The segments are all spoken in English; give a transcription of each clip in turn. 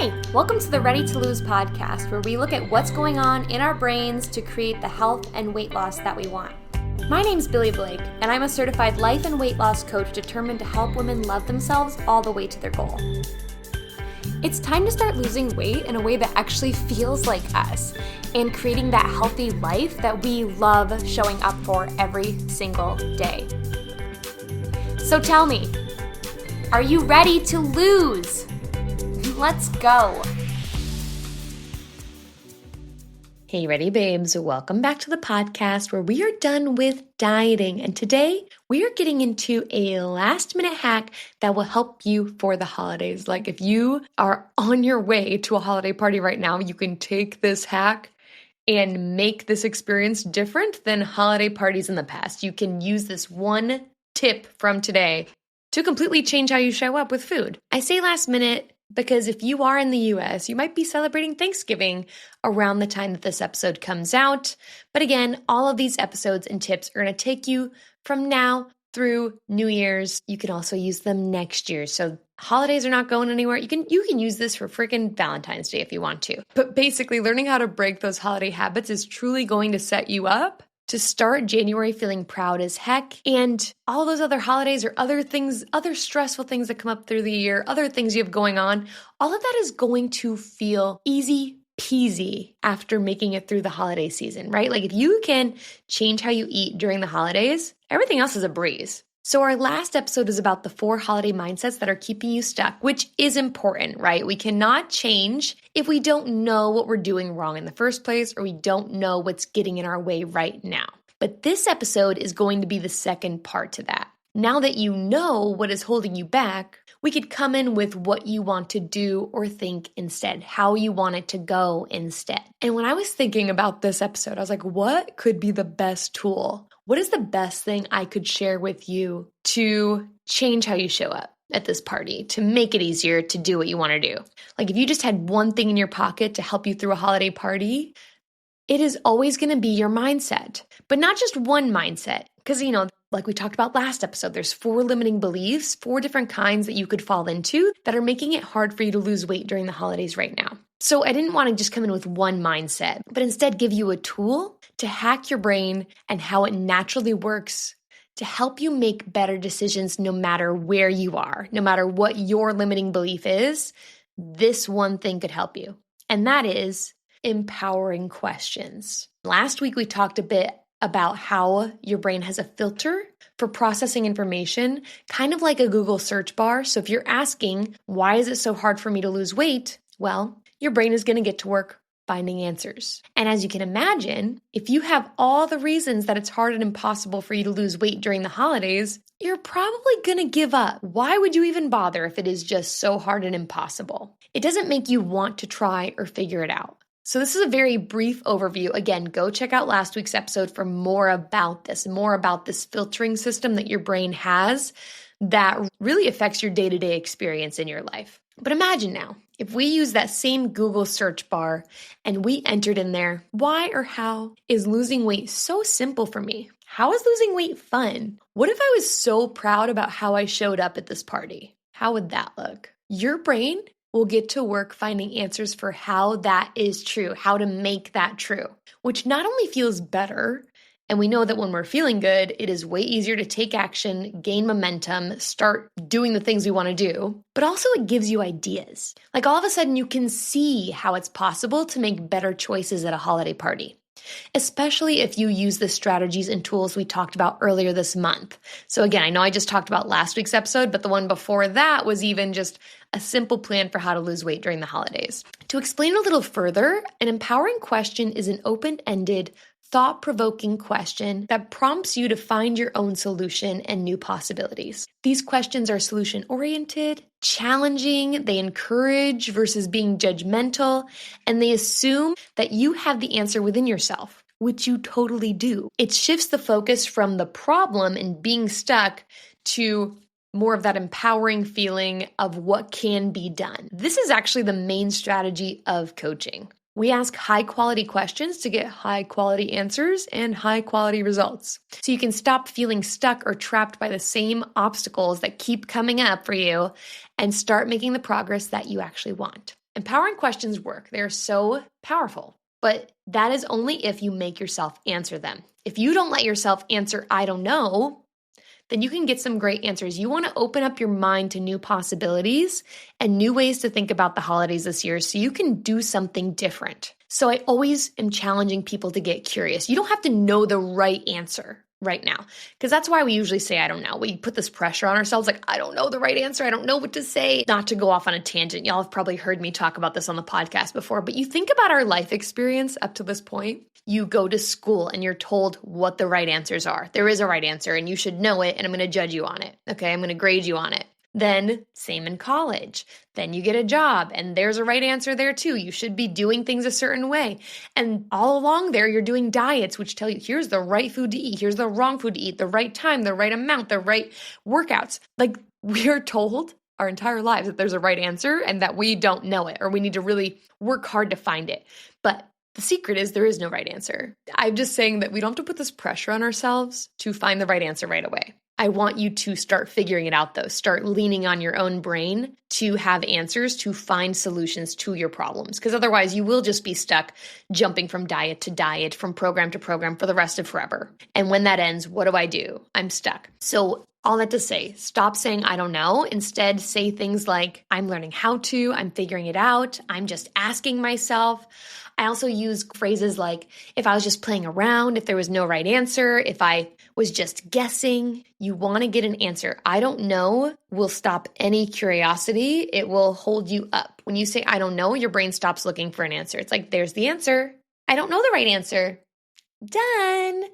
Hey, welcome to the Ready to Lose podcast, where we look at what's going on in our brains to create the health and weight loss that we want. My name's Billy Blake, and I'm a certified life and weight loss coach determined to help women love themselves all the way to their goal. It's time to start losing weight in a way that actually feels like us and creating that healthy life that we love showing up for every single day. So tell me, are you ready to lose? Let's go. Hey, ready babes. Welcome back to the podcast where we are done with dieting. And today we are getting into a last minute hack that will help you for the holidays. Like if you are on your way to a holiday party right now, you can take this hack and make this experience different than holiday parties in the past. You can use this one tip from today to completely change how you show up with food. I say last minute because if you are in the US, you might be celebrating Thanksgiving around the time that this episode comes out. But again, all of these episodes and tips are going to take you from now through New Year's. You can also use them next year. So holidays are not going anywhere. You can use this for freaking Valentine's Day if you want to. But basically, learning how to break those holiday habits is truly going to set you up to start January feeling proud as heck, and all those other holidays or other things, other stressful things that come up through the year, other things you have going on, all of that is going to feel easy peasy after making it through the holiday season, right? Like if you can change how you eat during the holidays, everything else is a breeze. So our last episode is about the 4 holiday mindsets that are keeping you stuck, which is important, right? We cannot change if we don't know what we're doing wrong in the first place, or we don't know what's getting in our way right now. But this episode is going to be the second part to that. Now that you know what is holding you back, we could come in with what you want to do or think instead, how you want it to go instead. And when I was thinking about this episode, I was like, what could be the best tool? What is the best thing I could share with you to change how you show up at this party, to make it easier to do what you want to do? Like if you just had one thing in your pocket to help you through a holiday party, it is always going to be your mindset, but not just one mindset. Because, like we talked about last episode, there's 4 limiting beliefs, 4 different kinds that you could fall into that are making it hard for you to lose weight during the holidays right now. So I didn't want to just come in with one mindset, but instead give you a tool to hack your brain and how it naturally works to help you make better decisions no matter where you are, no matter what your limiting belief is. This one thing could help you, and that is empowering questions. Last week, we talked a bit about how your brain has a filter for processing information, kind of like a Google search bar. So if you're asking, why is it so hard for me to lose weight? Well, your brain is going to get to work finding answers. And as you can imagine, if you have all the reasons that it's hard and impossible for you to lose weight during the holidays, you're probably going to give up. Why would you even bother if it is just so hard and impossible? It doesn't make you want to try or figure it out. So this is a very brief overview. Again, go check out last week's episode for more about this filtering system that your brain has that really affects your day-to-day experience in your life. But imagine now, if we use that same Google search bar and we entered in there, why or how is losing weight so simple for me? How is losing weight fun? What if I was so proud about how I showed up at this party? How would that look? Your brain will get to work finding answers for how that is true, how to make that true, which not only feels better, and we know that when we're feeling good, it is way easier to take action, gain momentum, start doing the things we want to do, but also it gives you ideas. Like all of a sudden you can see how it's possible to make better choices at a holiday party, especially if you use the strategies and tools we talked about earlier this month. So again, I know I just talked about last week's episode, but the one before that was even just a simple plan for how to lose weight during the holidays. To explain a little further, an empowering question is an open-ended, thought-provoking question that prompts you to find your own solution and new possibilities. These questions are solution-oriented, challenging, they encourage versus being judgmental, and they assume that you have the answer within yourself, which you totally do. It shifts the focus from the problem and being stuck to more of that empowering feeling of what can be done. This is actually the main strategy of coaching. We ask high-quality questions to get high-quality answers and high-quality results. So you can stop feeling stuck or trapped by the same obstacles that keep coming up for you and start making the progress that you actually want. Empowering questions work. They're so powerful, but that is only if you make yourself answer them. If you don't let yourself answer, I don't know, then you can get some great answers. You want to open up your mind to new possibilities and new ways to think about the holidays this year so you can do something different. So I always am challenging people to get curious. You don't have to know the right answer right now, because that's why we usually say, I don't know. We put this pressure on ourselves, like, I don't know the right answer. I don't know what to say. Not to go off on a tangent. Y'all have probably heard me talk about this on the podcast before, but you think about our life experience up to this point. You go to school and you're told what the right answers are. There is a right answer and you should know it, and I'm going to judge you on it. Okay, I'm going to grade you on it. Then same in college. Then you get a job and there's a right answer there too. You should be doing things a certain way. And all along there, you're doing diets, which tell you here's the right food to eat. Here's the wrong food to eat, the right time, the right amount, the right workouts. Like, we're told our entire lives that there's a right answer and that we don't know it, or we need to really work hard to find it. But the secret is there is no right answer. I'm just saying that we don't have to put this pressure on ourselves to find the right answer right away. I want you to start figuring it out though. Start leaning on your own brain to have answers, to find solutions to your problems. Because otherwise you will just be stuck jumping from diet to diet, from program to program for the rest of forever. And when that ends, what do? I'm stuck. So all that to say, stop saying, I don't know. Instead, say things like, I'm learning how to, I'm figuring it out, I'm just asking myself. I also use phrases like, if I was just playing around, if there was no right answer, if I was just guessing. You want to get an answer. I don't know will stop any curiosity. It will hold you up. When you say, I don't know, your brain stops looking for an answer. It's like, there's the answer. I don't know the right answer. Done.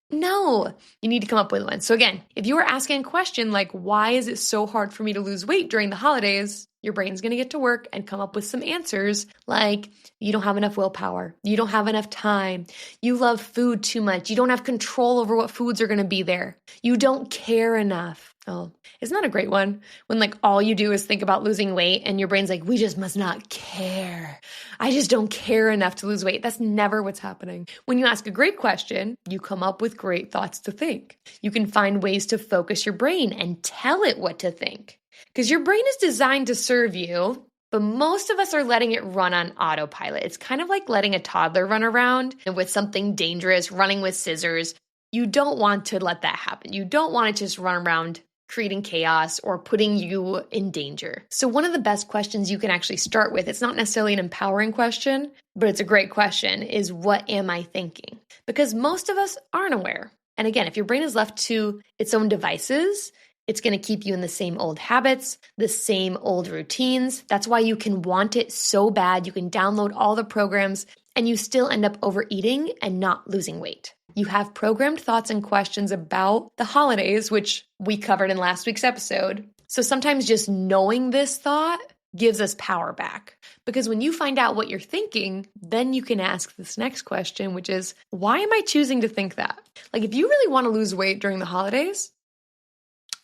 No, you need to come up with one. So again, if you were asking a question like, why is it so hard for me to lose weight during the holidays? Your brain's going to get to work and come up with some answers like, you don't have enough willpower. You don't have enough time. You love food too much. You don't have control over what foods are going to be there. You don't care enough. Oh, isn't that a great one? When like all you do is think about losing weight and your brain's like, we just must not care. I just don't care enough to lose weight. That's never what's happening. When you ask a great question, you come up with great thoughts to think. You can find ways to focus your brain and tell it what to think. Because your brain is designed to serve you, but most of us are letting it run on autopilot. It's kind of like letting a toddler run around with something dangerous, running with scissors. You don't want to let that happen. You don't want to just run around creating chaos or putting you in danger. So one of the best questions you can actually start with, it's not necessarily an empowering question, but it's a great question, is what am I thinking? Because most of us aren't aware. And again, if your brain is left to its own devices, it's going to keep you in the same old habits, the same old routines. That's why you can want it so bad. You can download all the programs and you still end up overeating and not losing weight. You have programmed thoughts and questions about the holidays, which we covered in last week's episode. So sometimes just knowing this thought gives us power back. Because when you find out what you're thinking, then you can ask this next question, which is, why am I choosing to think that? Like if you really want to lose weight during the holidays,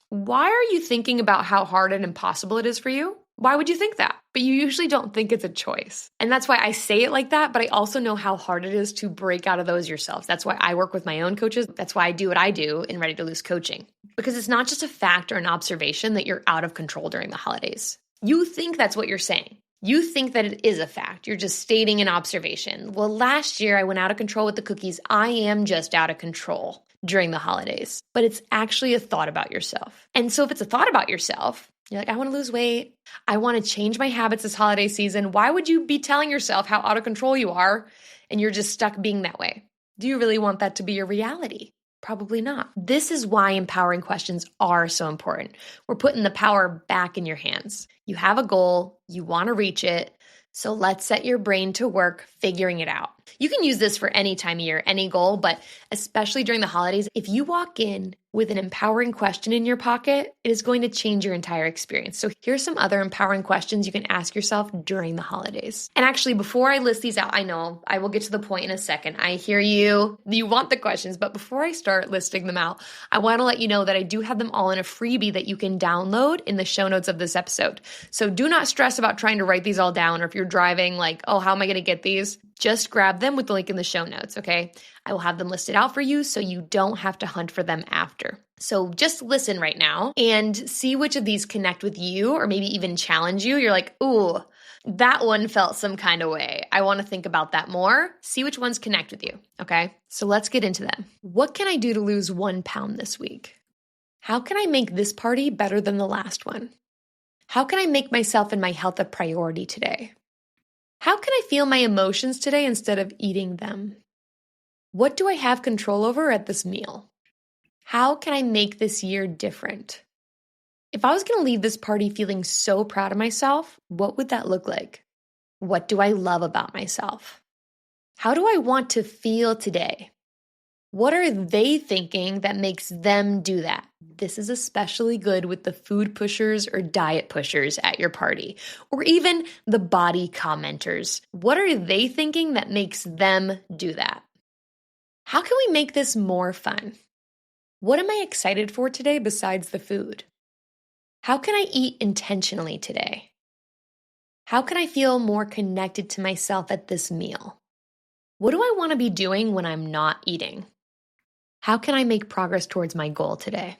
why are you thinking about how hard and impossible it is for you? Why would you think that? But you usually don't think it's a choice. And that's why I say it like that, but I also know how hard it is to break out of those yourself. That's why I work with my own coaches. That's why I do what I do in Ready to Lose coaching. Because it's not just a fact or an observation that you're out of control during the holidays. You think that's what you're saying. You think that it is a fact. You're just stating an observation. Well, last year I went out of control with the cookies. I am just out of control during the holidays. But it's actually a thought about yourself. And so if it's a thought about yourself, you're like, I want to lose weight. I want to change my habits this holiday season. Why would you be telling yourself how out of control you are and you're just stuck being that way? Do you really want that to be your reality? Probably not. This is why empowering questions are so important. We're putting the power back in your hands. You have a goal, you want to reach it, so let's set your brain to work figuring it out. You can use this for any time of year, any goal, but especially during the holidays, if you walk in with an empowering question in your pocket, it is going to change your entire experience. So here's some other empowering questions you can ask yourself during the holidays. And actually, before I list these out, I know I will get to the point in a second. I hear you. You want the questions, but before I start listing them out, I want to let you know that I do have them all in a freebie that you can download in the show notes of this episode. So do not stress about trying to write these all down, or if you're you're driving, like, oh, how am I going to get these? Just grab them with the link in the show notes, okay? I will have them listed out for you so you don't have to hunt for them after. So just listen right now and see which of these connect with you or maybe even challenge you. You're like, ooh, that one felt some kind of way. I want to think about that more. See which ones connect with you, okay? So let's get into them. What can I do to lose 1 pound this week? How can I make this party better than the last one? How can I make myself and my health a priority today? How can I feel my emotions today instead of eating them? What do I have control over at this meal? How can I make this year different? If I was going to leave this party feeling so proud of myself, what would that look like? What do I love about myself? How do I want to feel today? What are they thinking that makes them do that? This is especially good with the food pushers or diet pushers at your party, or even the body commenters. What are they thinking that makes them do that? How can we make this more fun? What am I excited for today besides the food? How can I eat intentionally today? How can I feel more connected to myself at this meal? What do I want to be doing when I'm not eating? How can I make progress towards my goal today?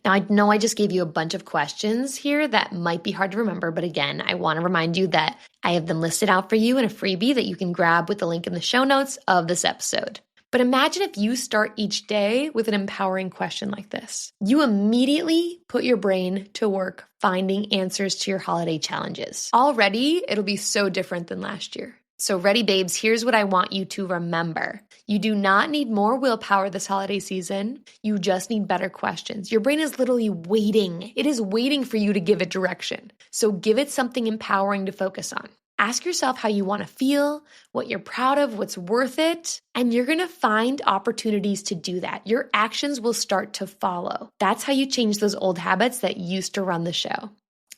Now, I know I just gave you a bunch of questions here that might be hard to remember, but again, I want to remind you that I have them listed out for you in a freebie that you can grab with the link in the show notes of this episode. But imagine if you start each day with an empowering question like this. You immediately put your brain to work finding answers to your holiday challenges. Already, it'll be so different than last year. So ready, babes, here's what I want you to remember. You do not need more willpower this holiday season. You just need better questions. Your brain is literally waiting. It is waiting for you to give it direction. So give it something empowering to focus on. Ask yourself how you want to feel, what you're proud of, what's worth it, and you're going to find opportunities to do that. Your actions will start to follow. That's how you change those old habits that used to run the show.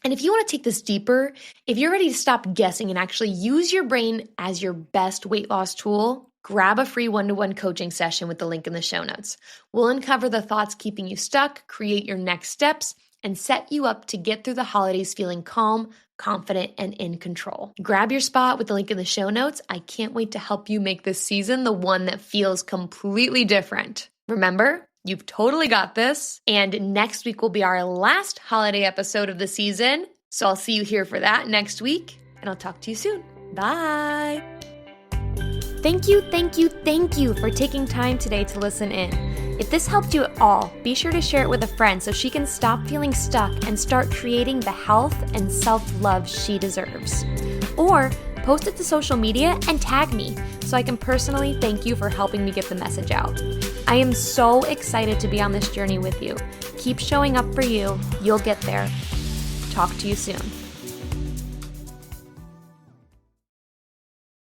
And if you want to take this deeper, if you're ready to stop guessing and actually use your brain as your best weight loss tool, grab a free one-to-one coaching session with the link in the show notes. We'll uncover the thoughts keeping you stuck, create your next steps, and set you up to get through the holidays feeling calm, confident, and in control. Grab your spot with the link in the show notes. I can't wait to help you make this season the one that feels completely different. Remember, you've totally got this. And next week will be our last holiday episode of the season. So I'll see you here for that next week, and I'll talk to you soon. Bye. Thank you for taking time today to listen in. If this helped you at all, be sure to share it with a friend so she can stop feeling stuck and start creating the health and self-love she deserves. Or post it to social media and tag me so I can personally thank you for helping me get the message out. I am so excited to be on this journey with you. Keep showing up for you. You'll get there. Talk to you soon.